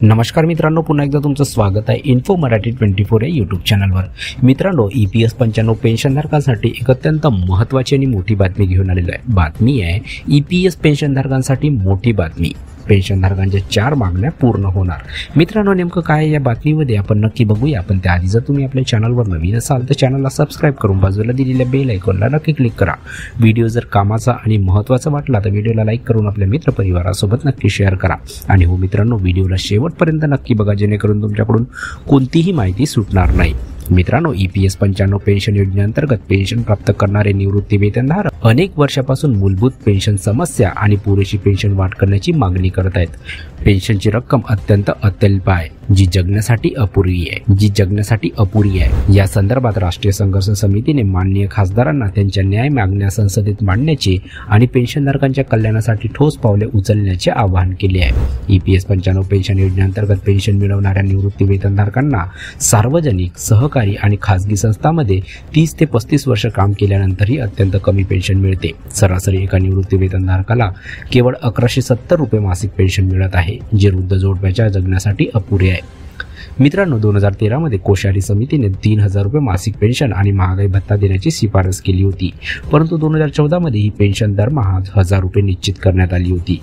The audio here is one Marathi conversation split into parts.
नमस्कार मित्रांनो, पुन्हा एकदा तुमचं स्वागत आहे इन्फो मराठी 24 या यूट्यूब चॅनलवर। मित्रांनो, EPS 95 पेन्शनधारकांसाठी एक अत्यंत महत्त्वाची आणि मोठी बातमी घेऊन आलेली आहे। बातमी आहे EPS पेन्शनधारकांसाठी मोठी बातमी। पेन्शनधारकांच्या 4 मागण्या पूर्ण होणार। मित्रांनो, नेमकं काय या बातमीमध्ये आपण नक्की बघूया। पण त्याआधी जर तुम्ही आपल्या चॅनलवर नवीन असाल तर चॅनलला सबस्क्राइब करून बाजूला दिलेल्या बेल आयकॉनला नक्की क्लिक करा। व्हिडिओ जर कामाचा आणि महत्त्वाचा वाटला तर व्हिडिओला लाईक करून आपल्या मित्रपरिवारासोबत नक्की शेअर करा। आणि हो मित्रांनो, व्हिडिओला शेवटपर्यंत नक्की बघा, जेणेकरून तुमच्याकडून कोणतीही माहिती सुटणार नाही। मित्रांनो, EPS 95 पेन्शन योजनेअंतर्गत पेन्शन प्राप्त करणारे निवृत्ती वेतनधारक अनेक वर्षापासून मूलभूत पेन्शन समस्या आणि पुरेशी पेन्शन वाढ करण्याची मागणी करत आहेत। पेन्शनची रक्कम अत्यंत अत्यल्प आहे, जी जगण्यासाठी अपुरी आहे। या संदर्भात राष्ट्रीय संघर्ष समितीने माननीय खासदारांना त्यांच्या न्याय मागण्या संसदेत मांडण्याचे आणि पेन्शनधारकांच्या कल्याणासाठी ठोस पावले उचलण्याचे आवाहन केले आहे। EPS 95 पेन्शन योजनेअंतर्गत पेन्शन मिळवणाऱ्या निवृत्ती वेतनधारकांना सार्वजनिक, सहकारी आणि खासगी संस्थांमध्ये 30 ते 35 वर्ष काम केल्यानंतरही अत्यंत कमी पेन्शन मिळते। सरासरी एका निवृत्ती वेतनधारकाला केवळ 1170 रुपये मासिक पेन्शन मिळत आहे, जे वृद्ध जोडप्याच्या जगण्यासाठी अपुरे आहे। मित्रांनो, 2013 मध्ये कोश्यारी समितीने 3000 रुपये मासिक पेन्शन आणि महागाई भत्ता देण्याची शिफारस केली होती, परंतु 2014 मध्ये ही पेन्शन दरमहा 1000 रुपये निश्चित करण्यात आली होती।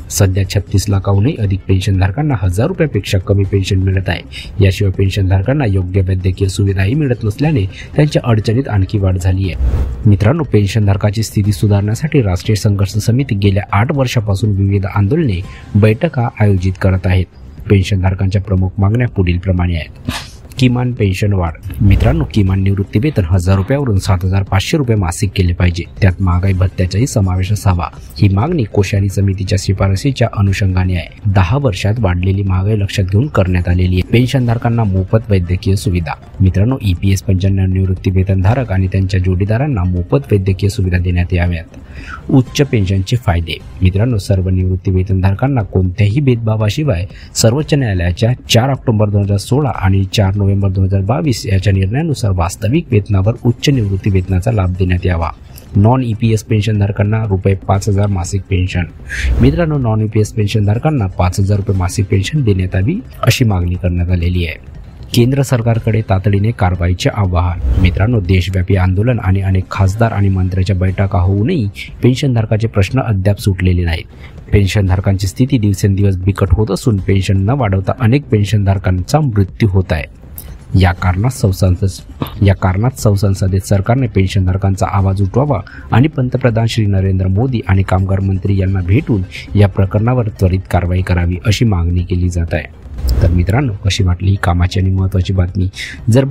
सध्या 36 लाखाहूनही अधिक पेन्शनधारकांना 1000 रुपयापेक्षा कमी पेन्शन मिळत आहे। याशिवाय पेन्शनधारकांना योग्य वैद्यकीय सुविधाही मिळत नसल्याने त्यांच्या अडचणीत आणखी वाढ झाली आहे। मित्रांनो, पेन्शनधारकाची स्थिती सुधारण्यासाठी राष्ट्रीय संघर्ष समिती गेल्या 8 वर्षापासून विविध आंदोलने, बैठका आयोजित करत आहेत। पेन्शनधारकांच्या प्रमुख मागण्या पुढील प्रमाणे आहेत। किमान पेन्शन वाढ। मित्रांनो, किमान निवृत्ती वेतन 1000 रुपयावरून 7500 रुपये मासिक केले पाहिजे, त्यात महागाई भत्त्याचाही समावेश असावा। ही मागणी कोश्यारी समितीच्या शिफारसीच्या अनुषंगाने आहे। 10 वर्षात वाढलेली महागाई लक्षात घेऊन करण्यात आलेली आहे। पेन्शनधारकांना मोफत वैद्यकीय सुविधा। मित्रांनो, EPS 95 निवृत्ती वेतनधारक आणि त्यांच्या जोडीदारांना मोफत वैद्यकीय सुविधा देण्यात याव्यात। उच्च पेन्शनचे फायदे। मित्रांनो, सर्व निवृत्ती वेतनधारकांना कोणत्याही भेदभावाशिवाय सर्वोच्च न्यायालयाच्या 4 ऑक्टोबर 2016 आणि 4 नोव्हेंबर 2022 याच्या निर्णयानुसार वास्तविक वेतनावर उच्च निवृत्ती वेतनाचा लाभ देण्यात यावा। नॉन EPS पेन्शनधारकांना ₹5000 मासिक पेन्शन। मित्रांनो, नॉन EPS पेन्शनधारकांना 5000 रुपये मासिक पेन्शन देण्यात यावी अशी मागणी करण्यात आलेली आहे। केंद्र सरकारकडे तातडीने कारवाईचे आवाहन। मित्रांनो, देशव्यापी आंदोलन आणि अनेक खासदार आणि मंत्र्यांच्या बैठका होऊनही पेन्शनधारकाचे प्रश्न अद्याप सुटलेले नाहीत। पेन्शनधारकांची स्थिती दिवसेंदिवस बिकट होत असून पेन्शन न वाढवता अनेक पेन्शनधारकांचा मृत्यू होत आहे। या कारणात संसदेत सरकारने पेन्शनधारकांचा आवाज उठवावा आणि पंतप्रधान श्री नरेंद्र मोदी आणि कामगार मंत्री यांना भेटून या प्रकरणावर त्वरित कारवाई करावी अशी मागणी केली जात आहे। तर मित्रांनो, कशी वाटली ही कामाची आणि महत्त्वाची बातमी? जर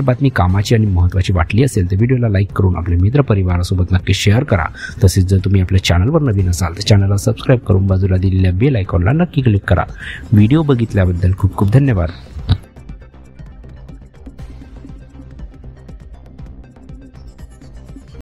बातमी कामाची आणि महत्त्वाची वाटली असेल तर व्हिडिओला लाईक करून आपल्या मित्रपरिवारासोबत नक्की शेअर करा। तसेच जर तुम्ही आपल्या चॅनलवर नवीन असाल तर चॅनलला सबस्क्राइब करून बाजूला दिलेल्या बेल आयकॉनला नक्की क्लिक करा। व्हिडिओ बघितल्याबद्दल खूप खूप धन्यवाद।